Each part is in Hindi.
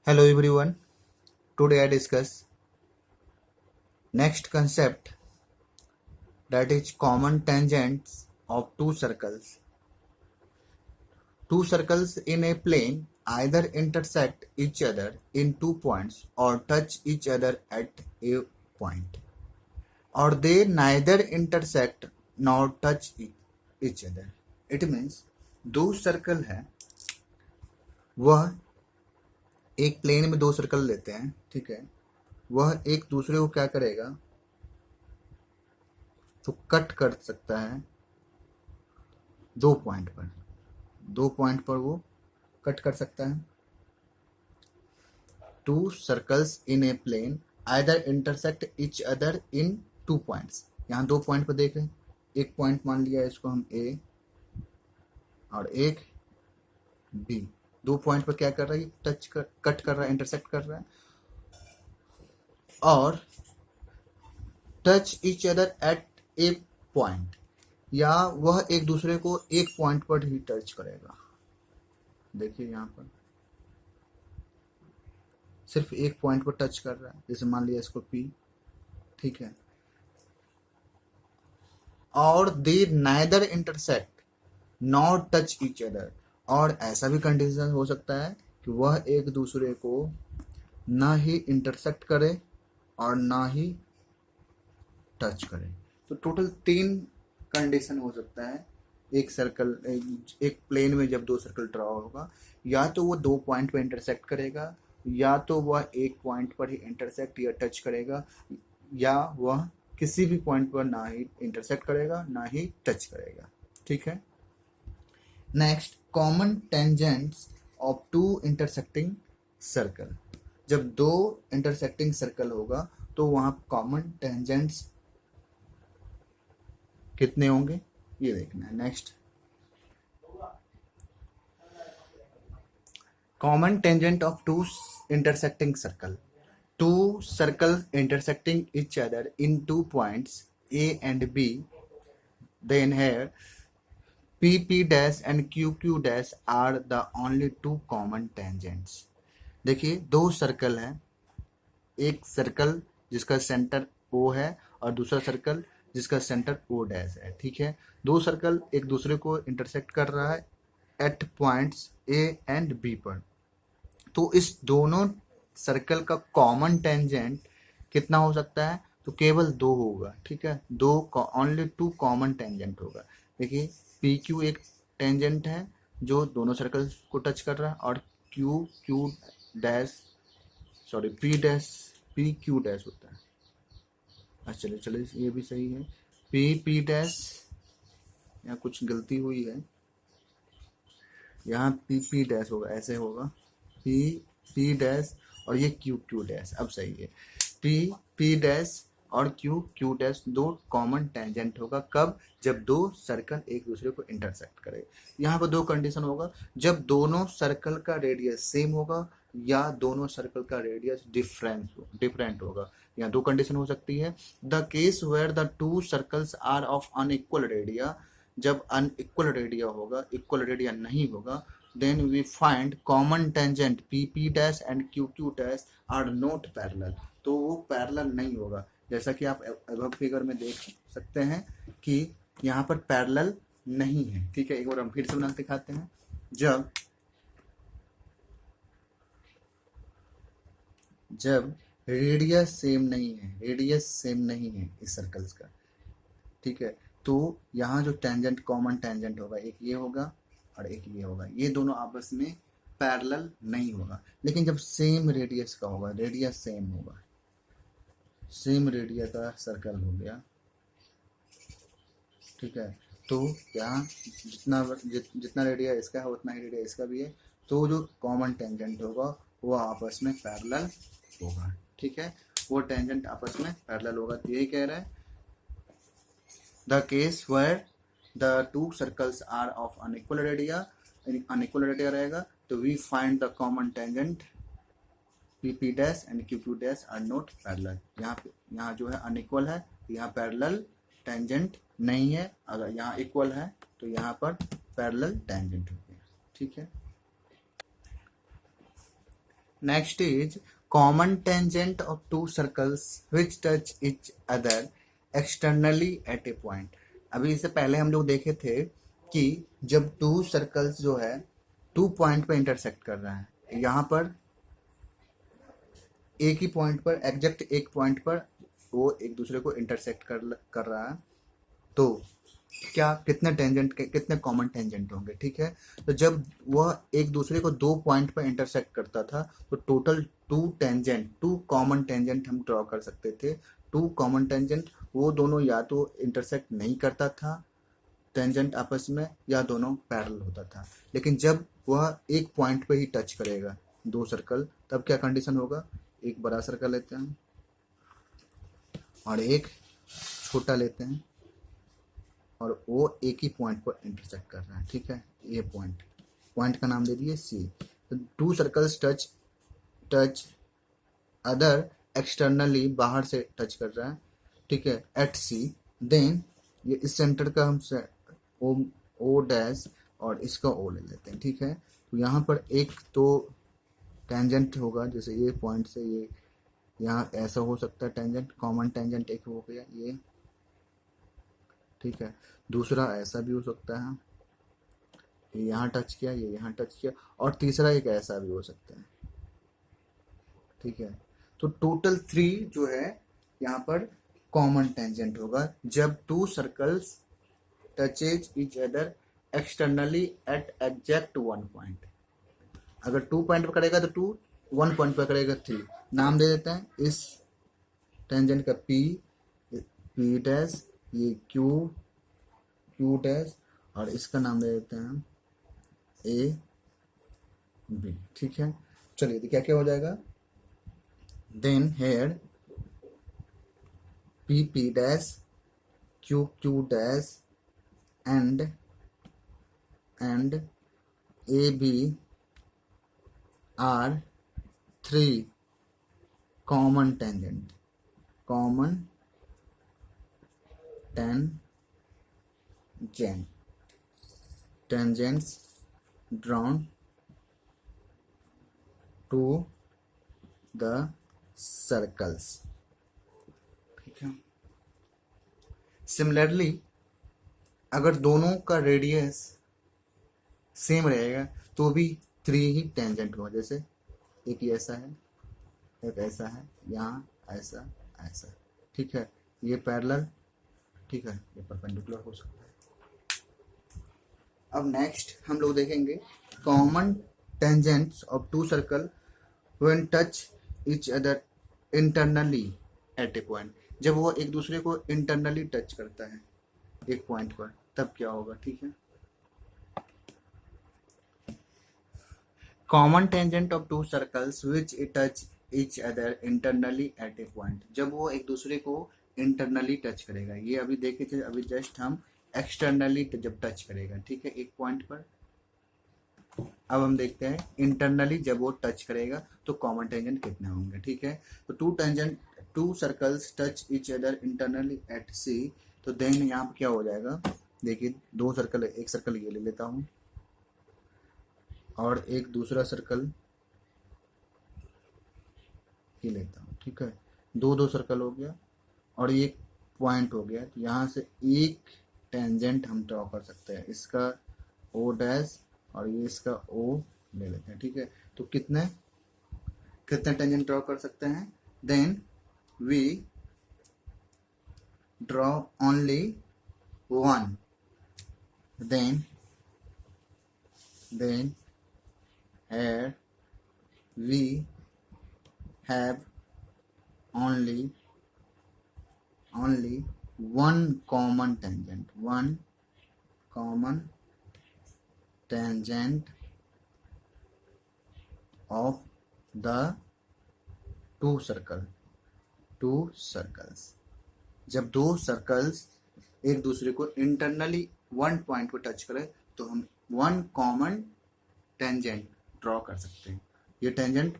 Hello everyone. Today I discuss next concept, that is common tangents of two circles. Two circles in a plane either intersect each other in 2 points or touch each other at a point, or they neither intersect nor touch each other. It means दो सर्कल है, वह एक प्लेन में दो सर्कल लेते हैं, ठीक है। वह एक दूसरे को क्या करेगा, तो कट कर सकता है दो पॉइंट पर वो कट कर सकता है। Two circles in a plane either intersect each other in 2 points. यहाँ 2 पॉइंट पर देख रहे हैं, एक पॉइंट मान लिया इसको हम ए और एक बी। 2 पॉइंट पर क्या कर रहा है, कट कर रहा है, इंटरसेक्ट कर रहा है और touch each other at a point, या वह एक दूसरे को एक पॉइंट पर ही टच करेगा। देखिए यहाँ पर सिर्फ एक पॉइंट पर टच कर रहा है, जैसे मान लिया इसको पी, ठीक है। और they neither intersect nor touch each other, और ऐसा भी कंडीशन हो सकता है कि वह एक दूसरे को ना ही इंटरसेक्ट करे और ना ही टच करे। तो टोटल 3 कंडीशन हो सकता है एक सर्कल, एक प्लेन में जब दो सर्कल ड्रॉ होगा। या तो वो 2 पॉइंट पर इंटरसेक्ट करेगा, या तो वह एक पॉइंट पर ही इंटरसेक्ट या टच करेगा, या वह किसी भी पॉइंट पर ना ही इंटरसेक्ट करेगा ना ही टच करेगा, ठीक है। Next, common tangents of two intersecting circle. जब दो इंटरसेक्टिंग सर्कल होगा तो वहां कॉमन टेंजेंट्स कितने होंगे, ये देखना है। Next, common tangent of two intersecting circle. Two circles intersecting each other in 2 points A and B, then here PP dash and QQ dash are the only two common tangents. देखिए दो सर्कल है, एक सर्कल जिसका सेंटर O है और दूसरा सर्कल जिसका सेंटर O डैश है, ठीक है। दो सर्कल एक दूसरे को इंटरसेक्ट कर रहा है at points A and B पर। तो इस दोनों सर्कल का कॉमन टेंजेंट कितना हो सकता है, तो केवल 2 होगा, ठीक है। ओनली 2 कॉमन टेंजेंट होगा। देखिए पी क्यू एक टेंजेंट है जो दोनों सर्कल को टच कर रहा है, और Q dash P Q dash होता है। अच्छा चलिए ये भी सही है। पी डैश, यहाँ कुछ गलती हुई है, यहाँ पी डैश होगा, ऐसे होगा पी डैश और ये क्यू डैश। अब सही है, पी डैश और क्यू डैश दो कॉमन टेंजेंट होगा। कब, जब दो सर्कल एक दूसरे को इंटरसेक्ट करे। यहाँ पर दो कंडीशन होगा, जब दोनों सर्कल का रेडियस सेम होगा या दोनों सर्कल का रेडियस डिफरेंट होगा। यहाँ दो कंडीशन हो सकती है। The case where the two circles are of unequal radii, जब अनइक्वल रेडिया होगा, इक्वल रेडिया नहीं होगा, then we find common tangent PP dash and QQ dash are not parallel। तो वो पैरेलल नहीं होगा, जैसा कि आप अबव फिगर में देख सकते हैं कि यहाँ पर पैरेलल नहीं है, ठीक है। एक बार हम फिर से बना के दिखाते हैं। जब रेडियस सेम नहीं है इस सर्कल्स का, ठीक है, तो यहाँ जो टेंजेंट, कॉमन टेंजेंट होगा, एक ये होगा और एक ये होगा, ये दोनों आपस में पैरेलल नहीं होगा। लेकिन जब सेम रेडियस का होगा, रेडियस सेम होगा, सेम रेडियस का सर्कल हो गया, ठीक है, तो यहाँ जितना रेडियस इसका है उतना ही रेडियस इसका भी है, तो जो कॉमन टेंजेंट होगा वो आपस में पैरेलल होगा, ठीक है। वो टेंजेंट आपस में पैरेलल होगा, तो यही कह रहा है the case where the two circles are of unequal radii रहेगा, तो we find the common tangent PP dash and QQ dash are not parallel। यहाँ जो है अनइक्वल है, यहाँ पैरेलल टेंजेंट नहीं है। अगर यहाँ इक्वल है तो यहाँ पर पैरेलल टेंजेंट हो गया, ठीक है। Next is common tangent of two circles which touch each other externally at a point. अभी इससे पहले हम लोग देखे थे कि जब टू सर्कल्स जो है टू पॉइंट पर इंटरसेक्ट कर रहा है, यहाँ पर एक ही पॉइंट पर, एग्जैक्ट एक पॉइंट पर वो एक दूसरे को इंटरसेक्ट कर रहा है, तो क्या कितने टेंजेंट के कितने कॉमन टेंजेंट होंगे, ठीक है। तो जब वह एक दूसरे को दो पॉइंट पर इंटरसेक्ट करता था तो टोटल टू कॉमन टेंजेंट हम ड्रॉ कर सकते थे। टू कॉमन टेंजेंट वो दोनों या तो इंटरसेक्ट नहीं करता था टेंजेंट आपस में, या दोनों पैरेलल होता था। लेकिन जब वह एक पॉइंट पे ही टच करेगा दो सर्कल, तब क्या कंडीशन होगा, एक बड़ा सर्कल लेते हैं और एक छोटा लेते हैं और वो एक ही पॉइंट पर इंटरसेक्ट कर रहा है, ठीक है। ये पॉइंट का नाम दे दिए C. Two circles touch other externally, बाहर से टच कर रहा है, ठीक है, एट सी। देन ये इस सेंटर का हम ओ डैश और इसका ओ ले लेते हैं, ठीक है। तो यहाँ पर एक तो टेंजेंट होगा, जैसे ये पॉइंट से ये यहाँ ऐसा हो सकता है टेंजेंट, कॉमन टेंजेंट एक हो गया ये, ठीक है। दूसरा ऐसा भी हो सकता है, ये यहाँ टच किया, ये यहाँ टच किया, और तीसरा एक ऐसा भी हो सकता है, ठीक है। तो टोटल 3 जो है यहाँ पर कॉमन टेंजेंट होगा जब two circles touches each other externally at exact one point. अगर 2 पॉइंट पर करेगा तो 2, 1 पॉइंट पर करेगा 3। नाम दे देते हैं इस टेंजेंट का पी डैश, ये क्यू डैश, और इसका नाम दे देते हैं ए बी, ठीक है। चलिए तो क्या क्या हो जाएगा, then here P dash, Q dash and A B are 3 common tangents drawn to the circles, ठीक है। सिमिलरली अगर दोनों का रेडियस सेम रहेगा तो भी 3 ही टेंजेंट होगा, जैसे एक ऐसा है, एक ऐसा है, यहाँ ऐसा ऐसा, ठीक है। ये पैरेलल, ठीक है, ये परपेंडिकुलर हो सकता है। अब नेक्स्ट हम लोग देखेंगे common tangents of two circle when touch each other internally at a point. जब वो एक दूसरे को इंटरनली टच करता है एक पॉइंट पर, तब क्या होगा, ठीक है। Common tangent of two circles which touch each other internally at a point. जब वो एक दूसरे को इंटरनली टच करेगा, ये अभी देखे थे, अभी जस्ट हम एक्सटर्नली जब टच करेगा, ठीक है, एक पॉइंट पर। अब हम देखते हैं इंटरनली जब वो टच करेगा तो कॉमन टेंजेंट कितने होंगे, ठीक है। तो two circles touch each other internally at C, तो देन यहाँ पर क्या हो जाएगा, देखिए दो सर्कल, एक सर्कल ये ले लेता हूँ और एक दूसरा सर्कल ये लेता हूँ, ठीक है। दो सर्कल हो गया और एक पॉइंट हो गया, तो यहाँ से एक टेंजेंट हम ड्रॉ कर सकते हैं, इसका ओ डैश और ये इसका ओ ले लेते हैं, ठीक है। तो कितने टेंजेंट ड्रॉ कर सकते हैं, then we draw only one, then here we have only one common tangent of the two circles। जब दो सर्कल्स एक दूसरे को इंटरनली वन पॉइंट को टच करें तो हम वन कॉमन टेंजेंट ड्रॉ कर सकते हैं। ये टेंजेंट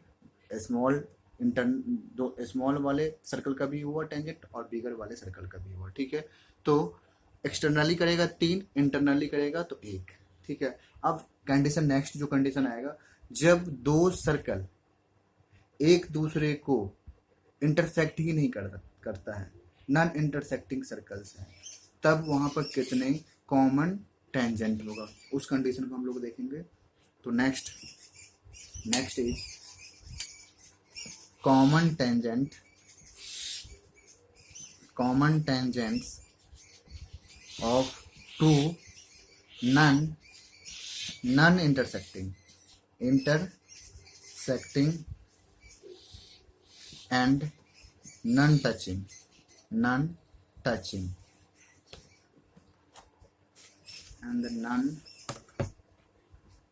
दो स्मॉल वाले सर्कल का भी हुआ टेंजेंट और बिगर वाले सर्कल का भी हुआ, ठीक है। तो एक्सटर्नली करेगा 3, इंटरनली करेगा तो 1, ठीक है। अब कंडीशन, नेक्स्ट जो कंडीशन आएगा, जब दो सर्कल एक दूसरे को इंटरसेक्ट ही नहीं करता है, नॉन इंटरसेक्टिंग सर्कल्स है, तब वहां पर कितने कॉमन टेंजेंट होगा, उस कंडीशन को हम लोग देखेंगे। तो next is common tangents of two non intersecting and non touching and the non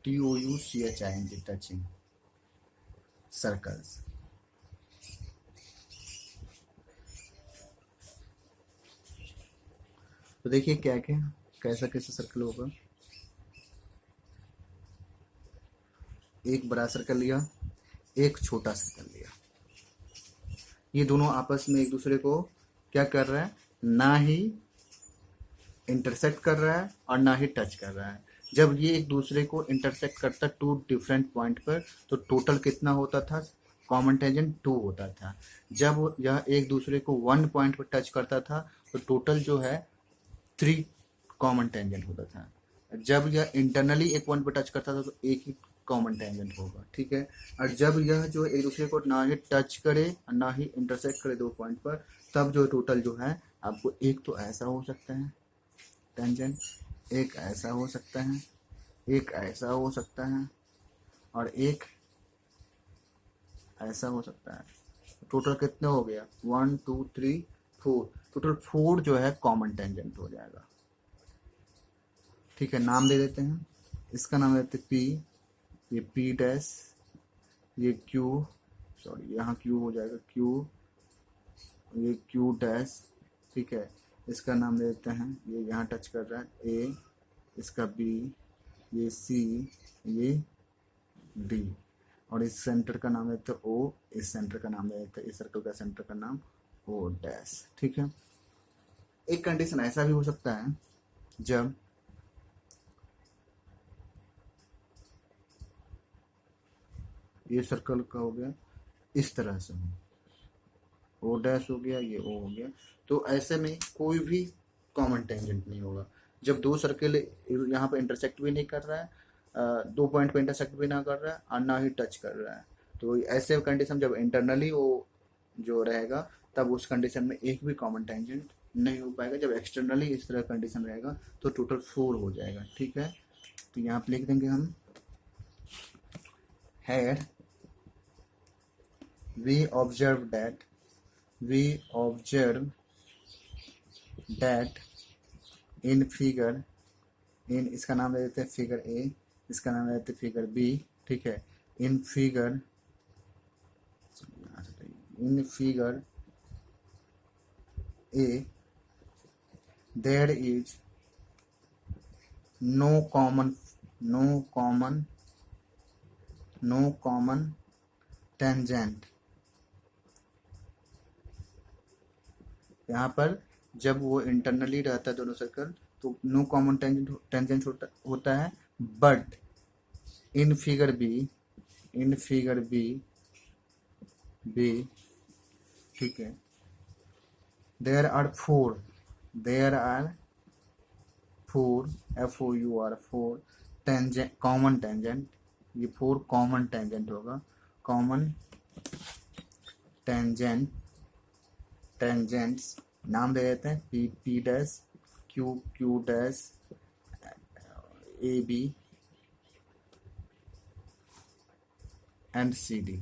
touching touching circles। तो देखिए क्या क्या कैसा कैसा सर्कल होगा। एक बड़ा सर्कल लिया, एक छोटा सर्कल लिया, ये दोनों आपस में एक दूसरे को क्या कर रहा है, ना ही इंटरसेक्ट कर रहा है और ना ही टच कर रहा है। जब ये एक दूसरे को इंटरसेक्ट करता टू डिफरेंट पॉइंट पर, तो टोटल कितना होता था, कॉमन टेंजेंट 2 होता था। जब यह एक दूसरे को 1 पॉइंट पर टच करता था, तो टोटल जो है 3 कॉमन टेंजेंट होता था। जब यह इंटरनली एक पॉइंट पर टच करता था, तो एक ही कॉमन टेंजेंट होगा, ठीक है। और जब यह जो एक दूसरे को ना ही टच करे और ना ही इंटरसेक्ट करे 2 पॉइंट पर, तब जो टोटल जो है आपको एक तो ऐसा हो सकता है टेंजेंट, एक ऐसा हो सकता है, एक ऐसा हो सकता है और एक ऐसा हो सकता है। टोटल कितने हो गया, 1 2 3 4, टोटल 4 जो है कॉमन टेंजेंट हो जाएगा, ठीक है। नाम दे देते हैं, इसका नाम देते हैं पी, ये पी डैश, ये क्यू, सॉरी यहाँ क्यू हो जाएगा क्यू, ये क्यू डैश, ठीक है। इसका नाम दे देते हैं, ये यहाँ टच कर रहा है ए, इसका बी, ये सी, ये डी, और इस सेंटर का नाम देते हैं ओ, इस सेंटर का नाम दे देते हैं, इस सर्कल का सेंटर का नाम ओ डैश, ठीक है। एक कंडीशन ऐसा भी हो सकता है जब ये सर्कल का हो गया इस तरह से हो, ओ डैश हो गया, ये ओ हो गया, तो ऐसे में कोई भी कॉमन टेंजेंट नहीं होगा। जब 2 सर्कल यहाँ पर इंटरसेक्ट भी नहीं कर रहा है, 2 पॉइंट पे इंटरसेक्ट भी ना कर रहा है और ना ही टच कर रहा है, तो ऐसे कंडीशन जब इंटरनली वो जो रहेगा, तब उस कंडीशन में एक भी कॉमन टेंजेंट नहीं हो पाएगा। जब एक्सटर्नली इस तरह कंडीशन रहेगा तो टोटल 4 हो जाएगा, ठीक है। तो यहाँ पे लिख देंगे हम, here we observe that in figure, इन इसका नाम दे देते हैं फिगर ए, इसका नाम दे देते हैं फिगर बी, ठीक है। In figure A there is no common tangent। यहाँ पर जब वो इंटरनली रहता है दोनों सर्कल, तो नो कॉमन टेंजेंट होता है, बट इन फिगर बी, ठीक है, there are four FOUR tangent, common tangent, ये 4 कॉमन टेंजेंट होगा। कॉमन टेंजेंट्स नाम दे देते हैं P dash, Q dash, AB and CD,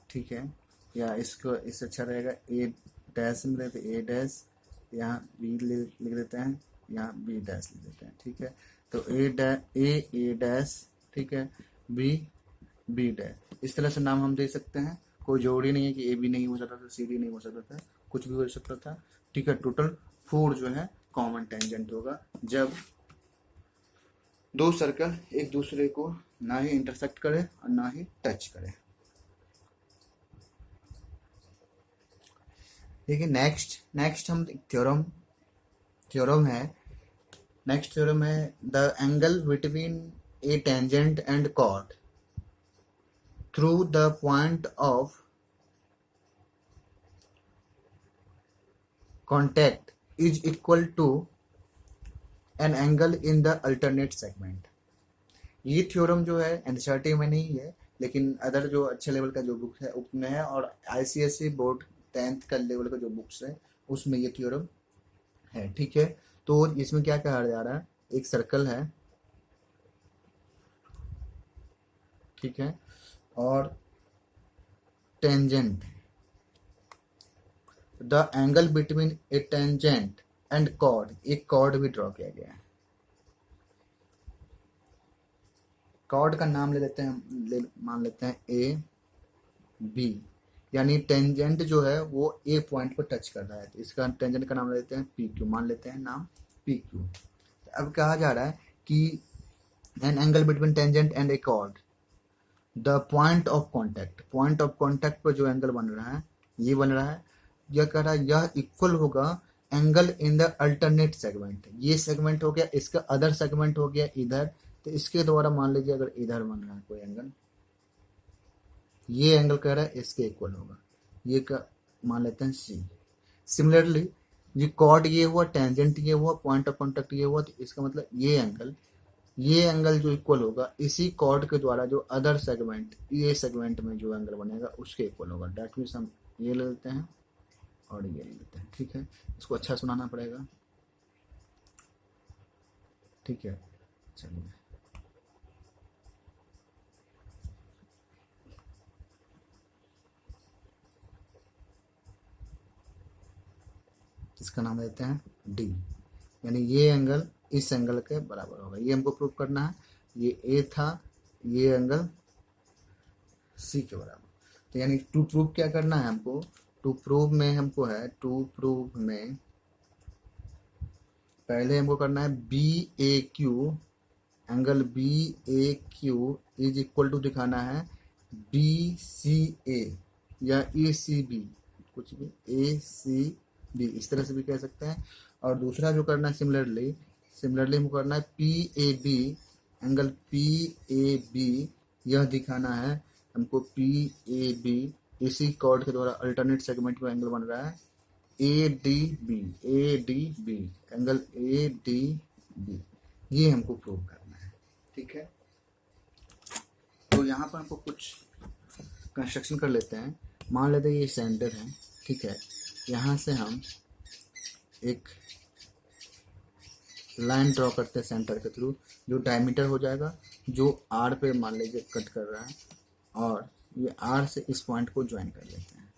ठीक है। या इसको इससे अच्छा रहेगा A डैश में रहते A डैश, यहाँ B लिख देते हैं, यहाँ B डैश लिख देते हैं, ठीक है। तो A डैश, ठीक है, B डैश, इस तरह से नाम हम दे सकते हैं। कोई जोड़ी नहीं है कि ए बी नहीं हो सकता था, सी डी नहीं हो सकता था, कुछ भी हो सकता था, ठीक है। टोटल 4 जो है कॉमन टेंजेंट होगा जब 2 सर्कल एक दूसरे को ना ही इंटरसेक्ट करे और ना ही टच करे। देखिए नेक्स्ट हम थ्योरम है, नेक्स्ट थ्योरम है the angle between A tangent and chord. through the point of contact is equal to an angle in the alternate segment। ये थ्योरम जो है एनसीईआरटी में नहीं है, लेकिन अदर जो अच्छे लेवल का जो बुक है उसमें है, और आईसीएसई बोर्ड 10th का लेवल का जो बुक्स है उसमें ये थ्योरम है। ठीक है, तो इसमें क्या कहा जा रहा है, एक सर्कल है, ठीक है, और tangent, the angle between A tangent and chord, एक कॉर्ड भी ड्रॉ किया गया है। कॉर्ड का नाम ले लेते हैं, मान लेते हैं ए बी, यानी टेंजेंट जो है वो ए पॉइंट पर टच कर रहा है, तो इसका टेंजेंट का नाम ले लेते हैं पी क्यू, मान लेते हैं नाम पी क्यू। अब कहा जा रहा है कि an angle between tangent and a chord, the point of contact, point of contact पर जो एंगल बन रहा है ये बन रहा है, यह कह रहा है यह इक्वल होगा angle in the alternate segment, ये सेगमेंट हो गया, इसका अदर सेगमेंट हो गया इधर, तो इसके द्वारा मान लीजिए अगर इधर बन रहा है कोई एंगल, ये एंगल कह रहा है इसके इक्वल होगा, ये का मान लेते हैं सी। सिमिलरली ये कॉर्ड ये हुआ, टेंजेंट ये हुआ, पॉइंट ऑफ कॉन्टैक्ट ये हुआ, तो इसका मतलब ये एंगल जो इक्वल होगा इसी कॉर्ड के द्वारा जो अदर सेगमेंट, ये सेगमेंट में जो एंगल बनेगा उसके इक्वल होगा। डेट मीन्स हम ये ले लेते हैं और ये ले लेते हैं। ठीक है, इसको अच्छा सुनाना पड़ेगा। ठीक है, चलिए इसका नाम देते हैं डी, यानी ये एंगल इस एंगल के बराबर होगा, ये हमको प्रूव करना है। ये ए था, ये एंगल सी के बराबर, तो यानी टू प्रूव क्या करना है हमको, टू प्रूव में पहले हमको करना है B A Q, angle B A Q is equal to दिखाना है बी सी ए या ए सी बी, कुछ भी ए सी बी इस तरह से भी कह सकते हैं। और दूसरा जो करना है सिमिलरली हमको करना है P A B, angle P A B यह दिखाना है हमको पी ए बी, इसी कॉर्ड के द्वारा अल्टरनेट सेगमेंट में एंगल बन रहा है A D B, angle A D B, ये हमको प्रूव करना है। ठीक है, तो यहाँ पर हमको कुछ कंस्ट्रक्शन कर लेते हैं। मान लेते हैं ये सेंटर है, ठीक है, यहाँ से हम एक लाइन ड्रॉ करते हैं सेंटर के थ्रू, जो डायमीटर हो जाएगा, जो आर पे मान लीजिए कट कर रहा है, और ये आर से इस पॉइंट को ज्वाइन कर लेते हैं।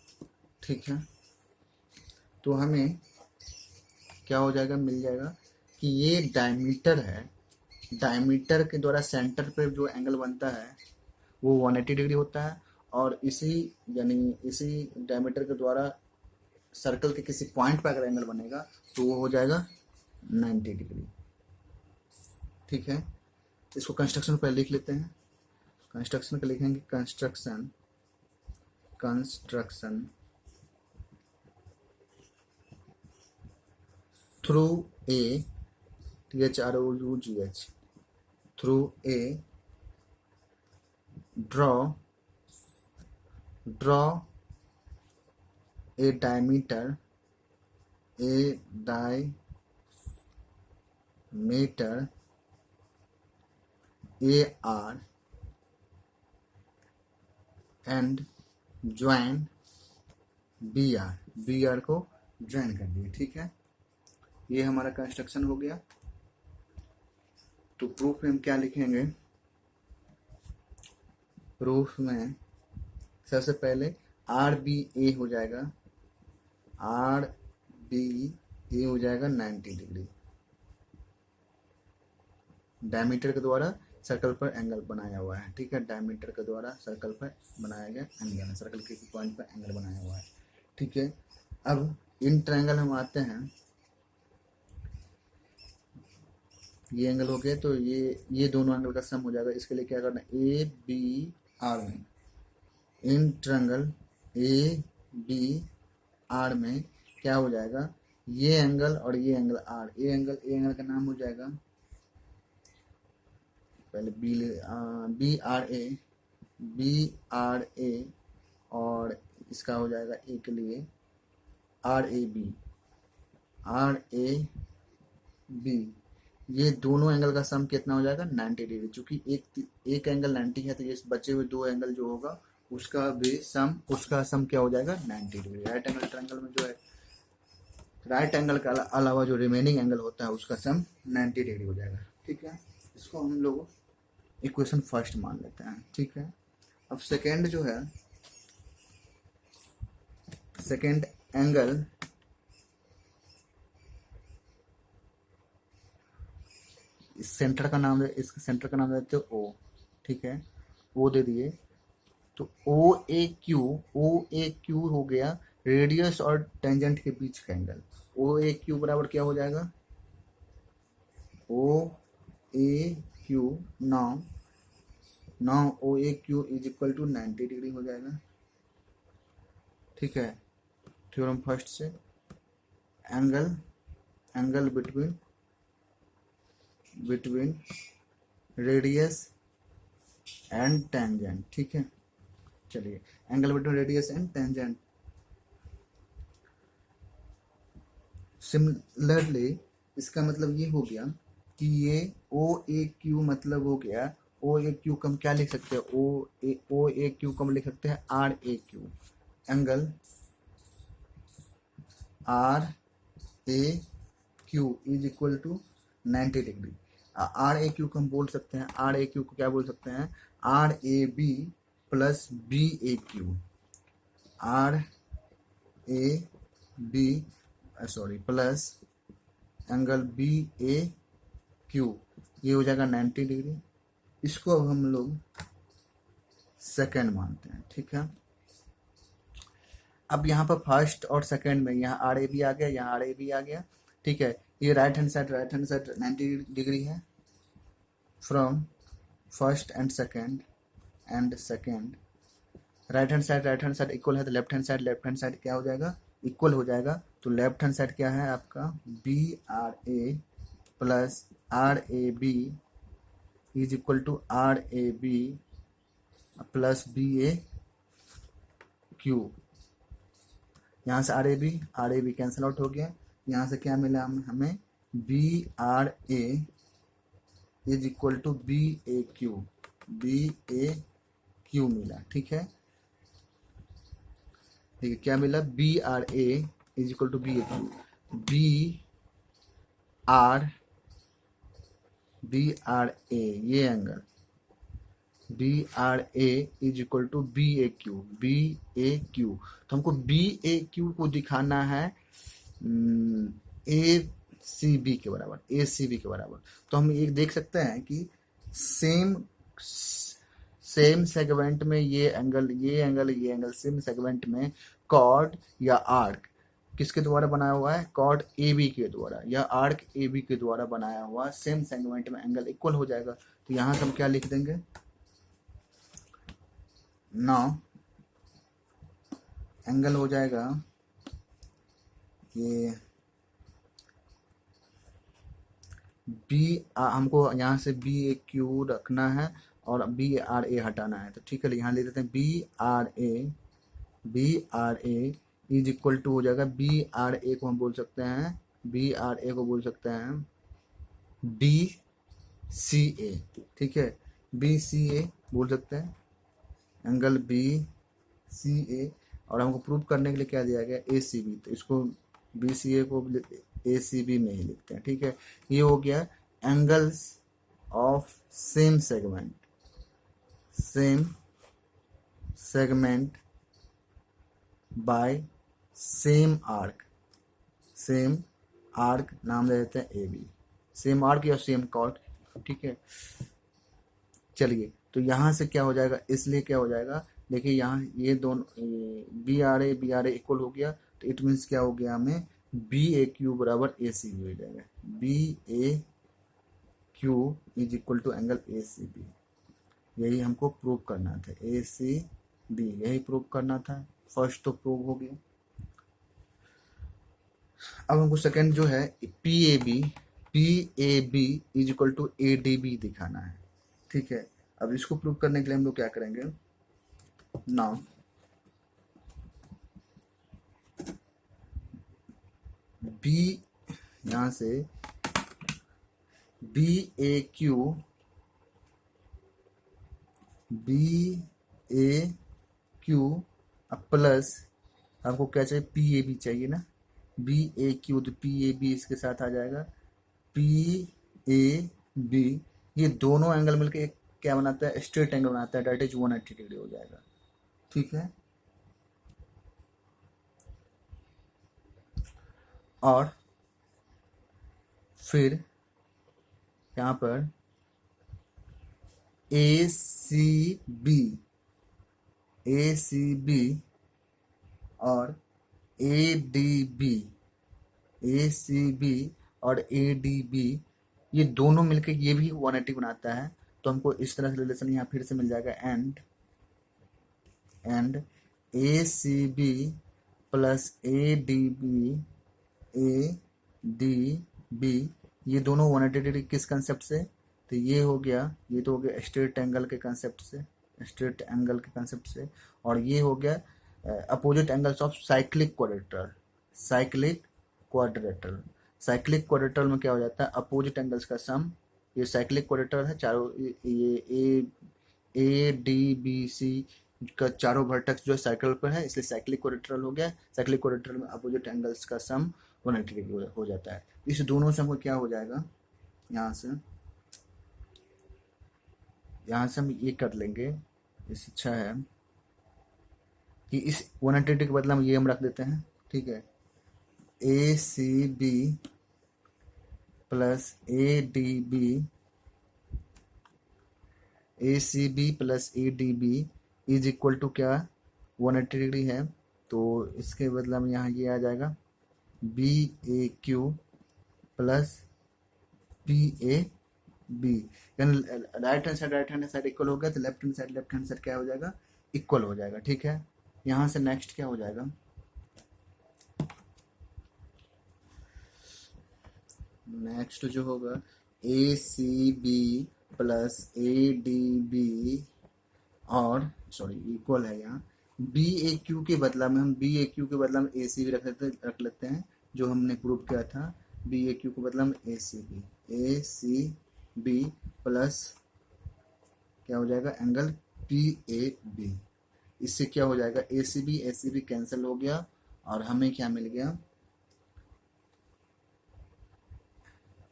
ठीक है, तो हमें क्या हो जाएगा, मिल जाएगा कि ये डायमीटर है, डायमीटर के द्वारा सेंटर पे जो एंगल बनता है वो 180 डिग्री होता है, और इसी डायमीटर के द्वारा सर्कल के किसी पॉइंट पर अगर एंगल बनेगा तो वो हो जाएगा 90 डिग्री। ठीक है, इसको कंस्ट्रक्शन पहले लिख लेते हैं। कंस्ट्रक्शन का लिखेंगे construction through a THROUGH, through A draw a diameter AR and join BR को ज्वाइन कर दिए। ठीक है, ये हमारा कंस्ट्रक्शन हो गया। तो प्रूफ में हम क्या लिखेंगे, प्रूफ में सबसे पहले RBA हो जाएगा, RBA हो जाएगा 90 डिग्री, डायमीटर के द्वारा सर्कल पर एंगल बनाया हुआ है। ठीक है, डायमीटर के द्वारा सर्कल पर बनाया गया एंगल है, सर्कल के किसी पॉइंट पर एंगल बनाया हुआ है। ठीक है, अब इन ट्रायंगल हम आते हैं, ये एंगल हो गया, तो ये दोनों एंगल का सम हो जाएगा। इसके लिए क्या करना है, ABR में, इन ट्रायंगल ABR में क्या हो जाएगा, ये एंगल और ये एंगल R, ए एंगल का नाम हो जाएगा पहले BRA, BRA और इसका हो जाएगा ए के लिए RAB, ये दोनों एंगल का सम कितना हो जाएगा 90 डिग्री। चूंकि एक एंगल 90 है तो ये बचे हुए दो एंगल जो होगा उसका सम क्या हो जाएगा 90 डिग्री। राइट एंगल ट्रायंगल में जो है राइट एंगल का अलावा जो रिमेनिंग एंगल होता है उसका सम 90 डिग्री हो जाएगा। ठीक है, इसको हम लोग इक्वेशन फर्स्ट मान लेते हैं। ठीक है, अब सेकेंड जो है, सेकेंड एंगल इस सेंटर का नाम देते हो ओ। ठीक है, ओ दे दिए तो ओ ए क्यू हो गया रेडियस और टेंजेंट के बीच का एंगल। ओ ए क्यू बराबर क्या हो जाएगा, O A Q now O A Q is equal to 90 degree हो जाएगा। ठीक है, थ्योरम फर्स्ट से angle between radius and tangent. ठीक है, चलिए angle between radius and tangent. Similarly इसका मतलब ये हो गया कि ये ओ ए क्यू मतलब हो गया, ओ ए क्यू को हम क्या लिख सकते हैं, ओ ए क्यू को हम लिख सकते हैं R A Q. Angle R A Q is equal to 90 degree. R A Q को हम बोल सकते हैं, आर ए क्यू को क्या बोल सकते हैं, R A B plus B A Q, R A B plus angle B A Q, ये हो जाएगा 90 डिग्री। इसको अब हम लोग सेकेंड मानते हैं। ठीक है, अब यहाँ पर फर्स्ट और सेकेंड में यहाँ आर ए बी आ गया, यहाँ आर ए बी आ गया। ठीक है, ये राइट हैंड साइड 90 डिग्री है from first and second right hand side equal है तो लेफ्ट हैंड साइड क्या हो जाएगा, इक्वल हो जाएगा। तो लेफ्ट हैंड साइड क्या है आपका B R A plus R A B is equal to R A B plus B A Q. यहाँ से R A B cancel out हो गया। यहाँ से क्या मिला हमें, B R A is equal to B A Q मिला। ठीक है, क्या मिला, B R A is equal to B A Q. B R A ये angle B R A is equal to B A Q. तो हमको बी ए क्यू को दिखाना है ए सी बी के बराबर। तो हम एक देख सकते हैं कि सेम सेगमेंट में ये एंगल सेम सेगमेंट में कॉर्ड या आर्क किसके द्वारा बनाया हुआ है, कॉर्ड ए बी के द्वारा या आर्क ए बी के द्वारा बनाया हुआ सेम सेगमेंट में एंगल इक्वल हो जाएगा। तो यहाँ से हम क्या लिख देंगे, नाउ एंगल हो जाएगा ये हमको यहाँ से बी ए क्यू रखना है और बी आर ए हटाना है। तो ठीक है, यहाँ ले देते हैं B R A is equal to हो जाएगा, बी आर ए को हम बोल सकते हैं बी सी ए। ठीक है, बी सी ए बोल सकते हैं, एंगल बी सी ए। और हमको प्रूव करने के लिए क्या दिया गया, ए सी बी। तो इसको बी सी ए को ए सी बी में ही लिखते हैं। ठीक है, ये हो गया angles of same segment by same arc नाम दे देते हैं ए बी, सेम आर्क या सेम कॉर्ड। ठीक है, चलिए तो यहाँ से क्या हो जाएगा, इसलिए क्या हो जाएगा, देखिए यहाँ ये दोनों बी आर ए इक्वल हो गया। तो इट मीन्स क्या हो गया, हमें बी ए क्यू बराबर ए सी बी हो जाएगा। B A Q is equal to angle A C B, यही हमको प्रूव करना था, ए सी बी यही प्रूव करना था। फर्स्ट तो प्रूव हो गया। अब हमको सेकेंड जो है P A B is equal to A D B दिखाना है। ठीक है, अब इसको प्रूव करने के लिए हम लोग क्या करेंगे, नाउ बी, यहां से B A Q, B A Q plus आपको क्या चाहिए, पी ए बी चाहिए ना, बी ए क्यू, तो पी ए बी इसके साथ आ जाएगा, पी ए बी, ये दोनों एंगल मिलके एक क्या बनाता है, स्ट्रेट एंगल बनाता है, डेट इज 180 डिग्री हो जाएगा। ठीक है, और फिर यहाँ पर ए C B, A C B और A D B, A C B और ए डी बी, ये दोनों मिलकर ये भी 180 बनाता है। तो हमको इस तरह से रिलेशन यहाँ फिर से मिल जाएगा, and A C B plus A D B, A D B, ये दोनों 180 डिग्री किस कंसेप्ट से, तो ये हो गया, ये तो हो गया स्ट्रेट एंगल के कंसेप्ट से, स्ट्रेट एंगल के कंसेप्ट से, और ये हो गया opposite angles of cyclic क्वाड्रेटर, cyclic क्वाड्रेटर। Cyclic क्वाड्रेटर में क्या हो जाता है, अपोजिट एंगल्स का सम, ये साइक्लिक क्वाड्रेटर है, चारों ये ए डी बी सी का चारों वर्टेक्स जो है साइकिल पर है, इसलिए साइक्लिक क्वाड्रेटर हो गया। साइक्लिक क्वाड्रेटर में अपोजिट एंगल्स का सम 180 डिग्री हो जाता है। इस दोनों से हमको क्या हो जाएगा, यहाँ से हम ये कर लेंगे, इस अच्छा है कि इस 180 डिग्री के बदला में ये हम रख देते हैं। ठीक है, A C B plus A D B, A C B plus A D B is equal to क्या, 180 डिग्री है, तो इसके बदला में यहाँ ये आ जाएगा B A Q plus P A B, यानी राइट हैंड साइड इक्वल हो गया, तो लेफ्ट हैंड साइड क्या हो जाएगा, इक्वल हो जाएगा। ठीक है, यहाँ से नेक्स्ट क्या हो जाएगा, नेक्स्ट जो होगा A C B plus A D B और सॉरी इक्वल है, यहाँ बी ए क्यू के बदला में हम बी ए क्यू के बदला में ए सी बी रख लेते हैं, जो हमने प्रूव किया था, बी ए क्यू के बदला में ए सी बी प्लस क्या हो जाएगा, एंगल पी ए बी। इससे क्या हो जाएगा, ए सी बी कैंसिल हो गया और हमें क्या मिल गया,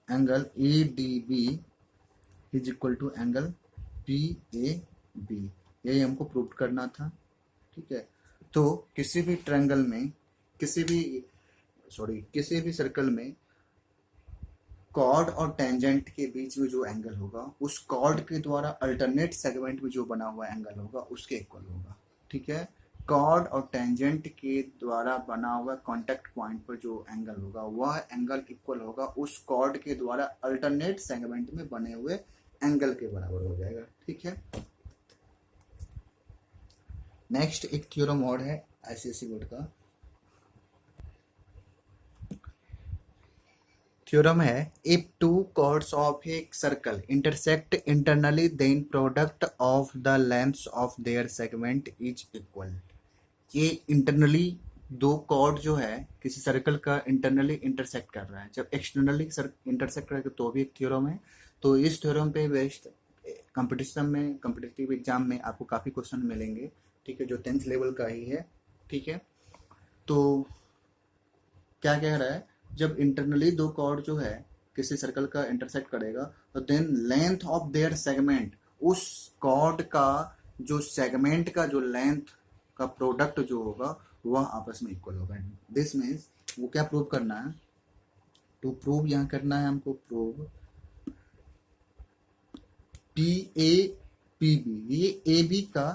angle A D B is equal to angle P A B, यही हमको प्रूव करना था। ठीक है, तो किसी भी ट्रायंगल में, किसी भी सर्कल में कॉर्ड और टेंजेंट के बीच में जो एंगल होगा, उस कॉर्ड के द्वारा अल्टरनेट सेगमेंट में जो बना हुआ एंगल होगा उसके इक्वल होगा। ठीक है, कॉर्ड और टेंजेंट के द्वारा बना हुआ कांटेक्ट पॉइंट पर जो एंगल होगा वह एंगल इक्वल होगा उस कॉर्ड के द्वारा अल्टरनेट सेगमेंट में बने हुए एंगल के बराबर हो जाएगा। ठीक है, नेक्स्ट एक थ्योरम और है आईसीएसई बोर्ड का, थ्योरम है if two chords of a circle intersect internally then product of the lengths of their segment is equal. ये इंटरनली दो कॉर्ड जो है किसी सर्कल का इंटरनली इंटरसेक्ट कर रहा है, जब एक्सटर्नली इंटरसेक्ट करेगा तो भी एक थ्योरम है। तो इस थ्योरम पे बेस्ड कंपटीशन में, कॉम्पिटिटिव एग्जाम में आपको काफ़ी क्वेश्चन मिलेंगे। ठीक है, जो 10th लेवल का ही है। ठीक है, तो क्या कह रहा है, जब इंटरनली दो कॉर्ड जो है किसी सर्कल का इंटरसेक्ट करेगा तो then length of their segment, उस कॉर्ड का जो सेगमेंट का जो लेंथ का प्रोडक्ट जो होगा वह आपस में इक्वल होगा। दिस मीन्स वो क्या प्रूव करना है, टू प्रूव यहाँ करना है हमको, prove P A P B, ये ए बी का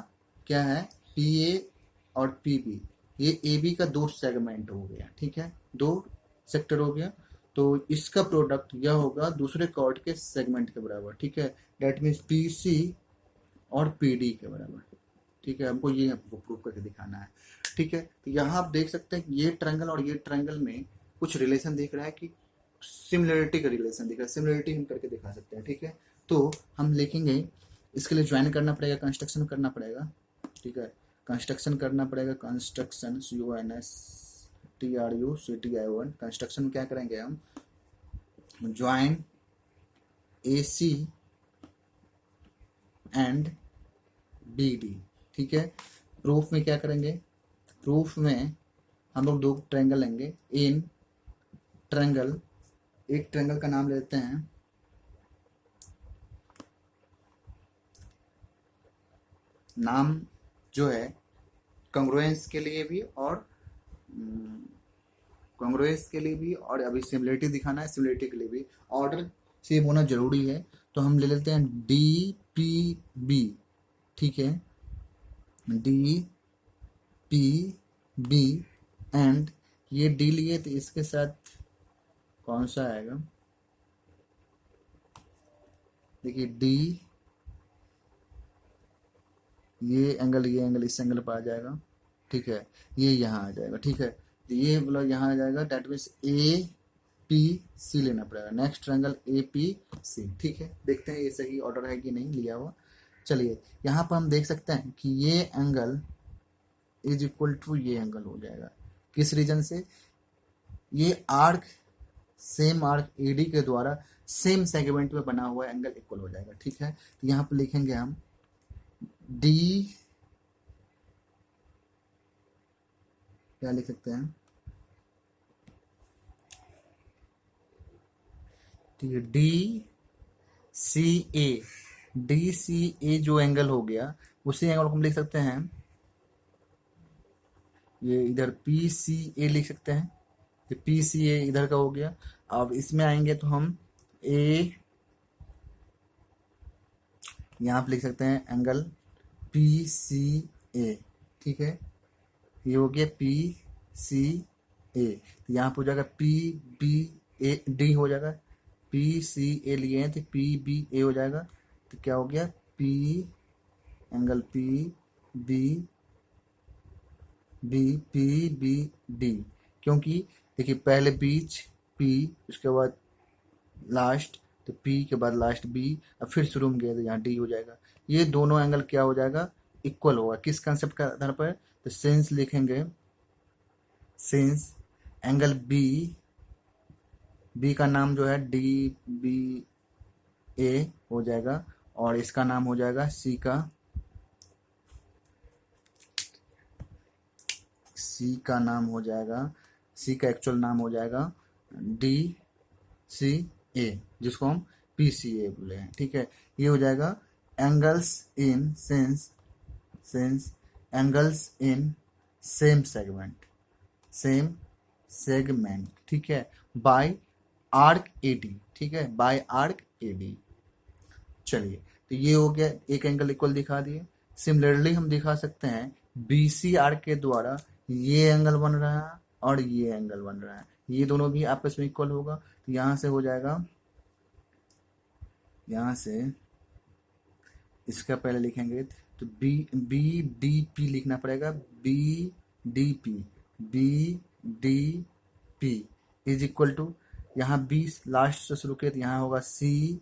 क्या है, पी ए और पी बी, ये ए बी का दो सेगमेंट हो गया। ठीक है, दो सेक्टर हो गया, तो इसका प्रोडक्ट यह होगा दूसरे कॉर्ड के सेगमेंट के बराबर। ठीक है, डेट मीन्स पी सी और पी डी के बराबर। ठीक है, हमको ये प्रूव करके दिखाना है। ठीक है, तो यहाँ आप देख सकते हैं ये ट्रायंगल और ये ट्रायंगल में कुछ रिलेशन दिख रहा है कि सिमिलरिटी का रिलेशन दिख रहा है, सिमिलरिटी हम करके दिखा सकते हैं। ठीक है, तो हम लिखेंगे, इसके लिए ज्वाइन करना पड़ेगा, कंस्ट्रक्शन करना पड़ेगा। ठीक है, कंस्ट्रक्शन करना पड़ेगा, कंस्ट्रक्शन CONSTRUCTION। कंस्ट्रक्शन में क्या करेंगे हम, ज्वाइन AC एंड BD, ठीक है। प्रूफ में क्या करेंगे, प्रूफ में हम लोग दो ट्रायंगल लेंगे, इन ट्रायंगल, एक ट्रायंगल का नाम लेते हैं नाम जो है कॉन्ग्रुएंस के लिए भी और कॉन्ग्रुएंस के लिए भी, और अभी सिमिलरिटी दिखाना है, सिमिलरिटी के लिए भी ऑर्डर सेम होना जरूरी है। तो हम ले लेते हैं DPB, ठीक है, DPB एंड ये D लिए तो इसके साथ कौन सा आएगा, देखिए D, ये एंगल इस एंगल पर आ जाएगा, ठीक है, ये यहाँ आ जाएगा, ठीक है, तो ये मतलब यहाँ आ जाएगा, डेट मीन्स APC लेना पड़ेगा, नेक्स्ट ट्रायंगल APC, ठीक है। देखते हैं ये सही ऑर्डर है कि नहीं लिया हुआ। चलिए यहाँ पर हम देख सकते हैं कि ये एंगल इज इक्वल टू ये एंगल हो जाएगा, किस रीजन से, ये आर्क सेम आर्क AD के द्वारा सेम सेगमेंट में बना हुआ एंगल इक्वल हो जाएगा, ठीक है। तो यहाँ पर लिखेंगे हम D, क्या लिख सकते हैं, ठीक है, DCA जो एंगल हो गया उसी एंगल को हम लिख सकते हैं, ये इधर PCA लिख सकते हैं, ये PCA इधर का हो गया। अब इसमें आएंगे तो हम A यहाँ पे लिख सकते हैं एंगल PCA, ठीक है, ये हो गया PCA, तो यहाँ पे हो जाएगा PBAD हो जाएगा, PCA लिए हैं तो PBA हो जाएगा, तो क्या हो गया एंगल PBD, क्योंकि देखिए पहले बीच P, उसके बाद लास्ट, तो P के बाद लास्ट B, अब फिर शुरू में गया तो यहाँ D हो जाएगा। ये दोनों एंगल क्या हो जाएगा, इक्वल होगा, किस कंसेप्ट के आधार पर, तो सिंस लिखेंगे, सिंस एंगल B का नाम जो है DBA हो जाएगा और इसका नाम हो जाएगा C का नाम हो जाएगा, C का एक्चुअल नाम हो जाएगा DCA, जिसको हम PCA बोले हैं, ठीक है। ये हो जाएगा angles in since angles in same segment, ठीक है, बाय आर्क AD, ठीक है, बाय आर्क AD। चलिए तो ये हो गया, एक एंगल इक्वल दिखा दिए। सिमिलरली हम दिखा सकते हैं BC आर्क के द्वारा ये एंगल बन रहा है और ये एंगल बन रहा है, ये दोनों भी आपस में इक्वल होगा, तो यहाँ से हो जाएगा, यहाँ से इसका पहले लिखेंगे तो BDP लिखना पड़ेगा, BDP इज इक्वल टू, यहाँ B लास्ट से शुरू किया तो यहाँ होगा CB,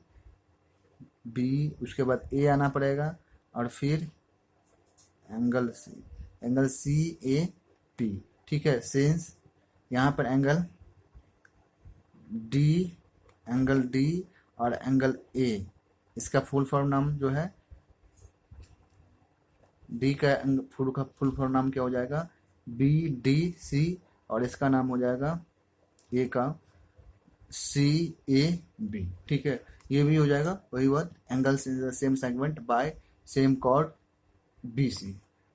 उसके बाद A आना पड़ेगा और फिर एंगल CAP, ठीक है। सिंस यहाँ पर एंगल D और एंगल A, इसका फुल फॉर्म नाम जो है D का फुल फॉर्म नाम क्या हो जाएगा, BDC, और इसका नाम हो जाएगा A का CAB, ठीक है। ये भी हो जाएगा वही बात, angles in the same segment by same chord BC,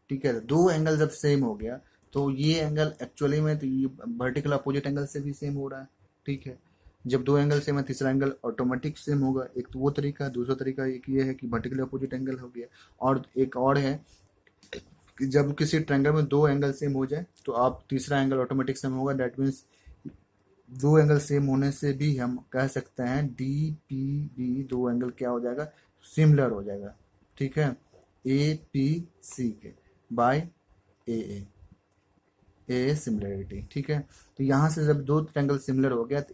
ठीक है। दो एंगल जब सेम हो गया तो ये एंगल एक्चुअली में तो ये वर्टिकल अपोजिट एंगल से भी सेम हो रहा है, ठीक है। जब दो एंगल सेम है तीसरा एंगल ऑटोमेटिक सेम होगा, एक तो वो तरीका है, दूसरा तरीका एक ये है कि वर्टिकल अपोजिट एंगल हो गया, और एक और है कि जब किसी ट्रायंगल में दो एंगल सेम हो जाए तो आप तीसरा एंगल ऑटोमेटिक सेम होगा, डेट मीन्स दो एंगल सेम होने से भी हम कह सकते हैं DPB दो एंगल क्या हो जाएगा, सिमिलर हो जाएगा, ठीक है, APC के बाय AA सिमिलरिटी, ठीक है। तो यहाँ से जब दो ट्रायंगल सिमिलर हो गया तो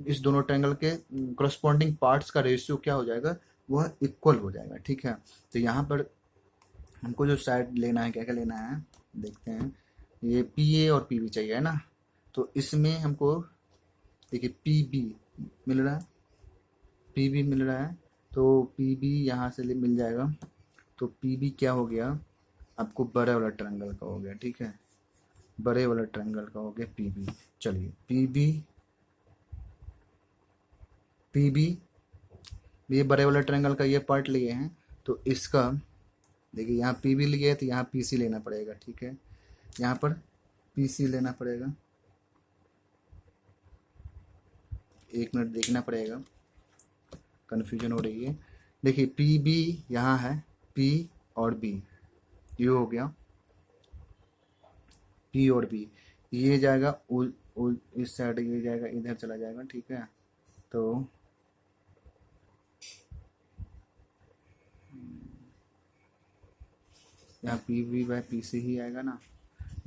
इस दोनों ट्रायंगल के करस्पॉन्डिंग पार्ट्स का रेशियो क्या हो जाएगा, वह इक्वल हो जाएगा, ठीक है। तो यहाँ पर हमको जो साइड लेना है, क्या क्या लेना है देखते हैं। ये पी ए और पी बी चाहिए है ना, तो इसमें हमको देखिए पी बी मिल रहा है, पी बी मिल रहा है, तो पी बी यहाँ से मिल जाएगा। तो पी बी क्या हो गया, आपको बड़े वाला ट्रायंगल का हो गया, ठीक है, बड़े वाला ट्रायंगल का हो गया पी बी। चलिए पी बी, पी बी, ये बड़े वाला ट्रायंगल का ये पार्ट लिए हैं, तो इसका देखिए यहाँ पी बी लिए है तो यहाँ पी सी लेना पड़ेगा, ठीक है, यहाँ पर पी सी लेना पड़ेगा। एक मिनट देखना पड़ेगा, कन्फ्यूजन हो रही है। देखिए पी बी यहाँ है, पी और बी ये हो गया, पी और बी ये जाएगा इस साइड, ये जाएगा इधर चला जाएगा, ठीक है। तो यहाँ P B by P C ही आएगा ना,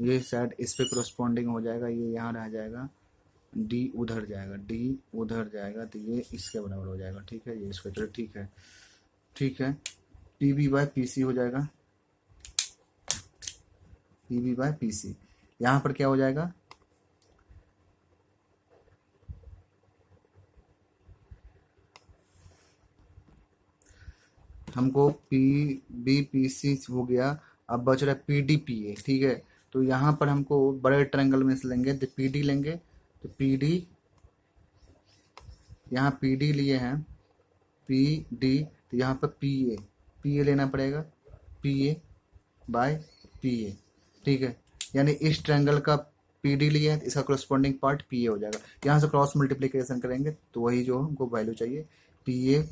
ये साइड इस पे करस्पॉन्डिंग हो जाएगा, ये यहाँ रह जाएगा, डी उधर जाएगा, डी उधर जाएगा, तो ये इसके बराबर हो जाएगा, ठीक है, ये इसका, चलो ठीक है, ठीक है। P B by P C हो जाएगा, P B by P C, यहाँ पर क्या हो जाएगा, हमको पी बी पी सी हो गया, अब बच रहा है पी डी पी ए, ठीक है। तो यहाँ पर हमको बड़े ट्रायंगल में से लेंगे तो पी डी लेंगे, तो पी डी, यहाँ पी डी लिए हैं, पी डी, तो यहाँ पर पी ए लेना पड़ेगा, P A by P A, ठीक है। यानी इस ट्रायंगल का पी डी लिया है, इसका करस्पॉन्डिंग पार्ट पी ए हो जाएगा। यहाँ से क्रॉस मल्टीप्लिकेशन करेंगे तो वही जो हमको वैल्यू चाहिए, पी ए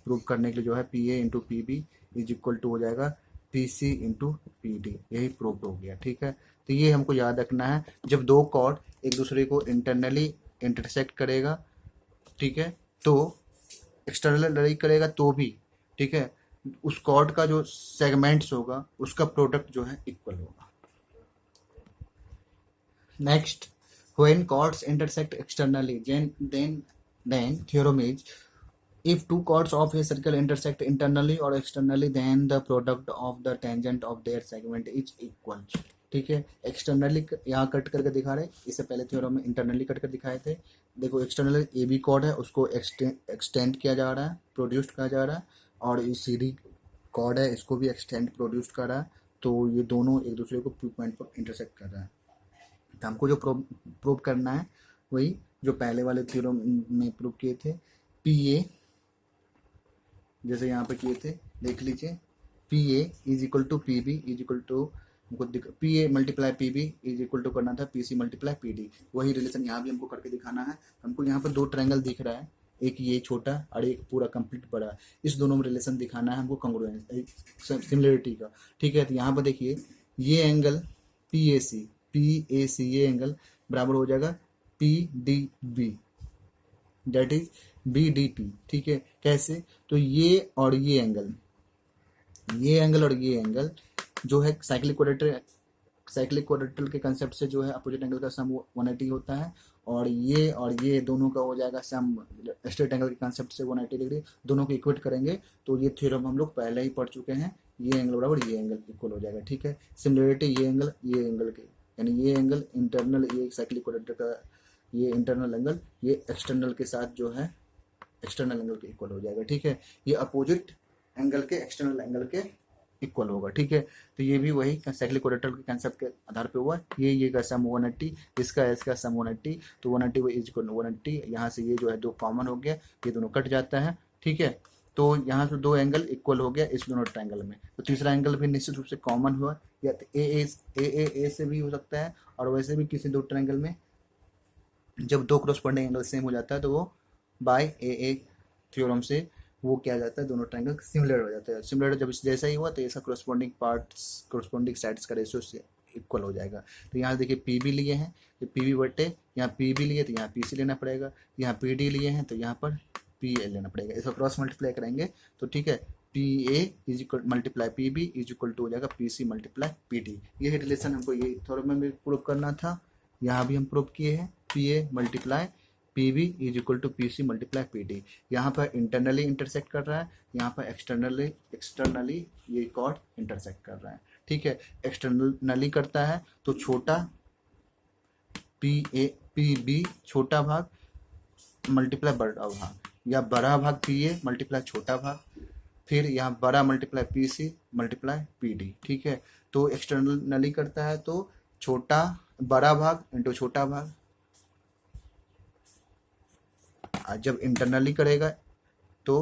प्रूव करने के लिए जो है P A into P B is equal to हो जाएगा P C into P D, यही प्रूव हो गया, ठीक है। तो ये हमको याद रखना है, जब दो कॉर्ड एक दूसरे को इंटरनली इंटरसेक्ट करेगा, ठीक है, तो एक्सटर्नल लड़ाई करेगा तो भी, ठीक है, उस कॉर्ड का जो सेगमेंट्स होगा उसका प्रोडक्ट जो है इक्वल होगा। Next, when chords intersect externally then theorem is, if two chords of a circle intersect internally or externally then the product of the tangent of their segment is equal, ठीक है। एक्सटर्नली यहाँ कट करके दिखा रहे, इससे पहले थ्योरम में इंटरनली कट कर दिखाए थे। देखो एक्सटर्नली ए बी कॉर्ड है, उसको एक्सटेंड किया जा रहा है, प्रोड्यूस्ड किया जा रहा है, और ये सी डी कॉर्ड है, इसको भी एक्सटेंड प्रोड्यूस्ड कर रहा है, तो ये दोनों एक दूसरे को पॉइंट पर इंटरसेक्ट कर रहा है। तो हमको जो प्रूव करना है वही जो पहले वाले थ्योरम में प्रूव किए थे, पी ए जैसे यहाँ पे किए थे, देख लीजिए, P A is equal to P B is equal to, हमको P A multiply P B is equal to करना था P C multiply P D, वही रिलेशन यहाँ भी हमको करके दिखाना है। हमको यहाँ पर दो ट्रायंगल दिख रहा है, एक ये छोटा और एक पूरा कंप्लीट बड़ा, इस दोनों में रिलेशन दिखाना है हमको, कॉन्ग्रुएंस सिमिलरिटी का, ठीक है। तो यहाँ पर देखिए ये एंगल पी ए सी ये एंगल बराबर हो जाएगा P D B, that is B D P, ठीक है। कैसे, तो ये और ये एंगल और ये एंगल जो है साइक्लिक क्वाड्रेटल के कंसेप्ट से जो है अपोजिट एंगल का सम 180 होता है, और ये दोनों का हो जाएगा सम स्ट्रेट एंगल के कंसेप्ट से 180 डिग्री, दोनों को इक्वेट करेंगे तो ये थ्योरम हम लोग पहले ही पढ़ चुके हैं, ये एंगल बराबर ये एंगल इक्वल हो जाएगा, ठीक है। सिमिलरिटी ये एंगल के, यानी ये एंगल इंटरनल, ये साइक्लिक क्वाड्रेटल का ये इंटरनल एंगल ये एक्सटर्नल के साथ जो है एक्सटर्नल एंगल के इक्वल हो जाएगा, ठीक है। ये अपोजिट एंगल के एक्सटर्नल एंगल के इक्वल होगा, ठीक है। तो ये भी वही साइक्लिक क्वाड्रेटल के कंसेप्ट के आधार पे हुआ, ये का सम 180, इसका सम 180, तो 180 इज इक्वल 180, यहाँ से ये जो है दो कॉमन हो गया, ये दोनों कट जाता है, ठीक है। तो यहाँ से दो एंगल इक्वल हो गया इस दोनों ट्रायंगल में, तो तीसरा एंगल भी निश्चित रूप से कॉमन हुआ, या ए से भी हो सकता है, और वैसे भी किसी दो ट्रायंगल में जब दो क्रॉसपोंडिंग एंगल सेम हो जाता है तो वो बाय ए थ्योरम से वो क्या जाता है, दोनों ट्रायंगल सिमिलर हो जाता है। सिमिलर जब जैसा ही हुआ तो इसका करस्पॉन्डिंग साइड्स का रेशियो से इक्वल हो जाएगा। तो यहाँ देखिए पी बी लिए हैं, तो पी बी बटे यहाँ पी बी लिए तो यहाँ पी सी लेना पड़ेगा, यहाँ पी डी लिए हैं तो यहाँ पर पी ए लेना पड़ेगा, इसका क्रॉस मल्टीप्लाई करेंगे तो ठीक है, P A is equal multiply P B is equal to हो जाएगा P C multiply P D. ये रिलेशन हमको ये थ्योरम में भी प्रूव करना था, यहाँ भी हम प्रूव किए हैं, P A multiply P V is equal to P C multiply P D. यहाँ पर इंटरनली इंटरसेक्ट कर रहा है, यहाँ पर एक्सटर्नली ये कॉर्ड इंटरसेक्ट कर रहा है। ठीक है, एक्सटर्नली करता है तो छोटा पी बी छोटा भाग मल्टीप्लाई बड़ा भाग, या बड़ा भाग पी ए मल्टीप्लाई छोटा भाग, फिर यहाँ बड़ा multiply P C multiply P D. ठीक है, तो एक्सटर्नली करता है तो छोटा बड़ा भाग इंटू छोटा भाग, जब इंटरनली करेगा तो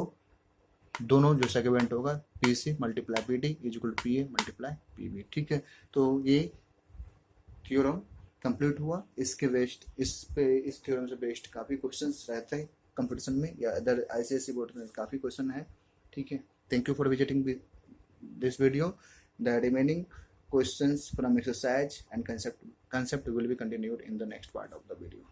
दोनों जो सेगमेंट होगा P C multiply P D is equal to P A multiply P B. ठीक है, तो ये थ्योरम कंप्लीट हुआ। इसके बेस्ड इस थ्योरम से बेस्ड काफ़ी क्वेश्चंस रहते हैं कंपटीशन में या अदर आईसीएसई बोर्ड में काफ़ी क्वेश्चन है। ठीक है, thank you for visiting this video. The remaining questions from exercise and concept will be continued in the next part of the video.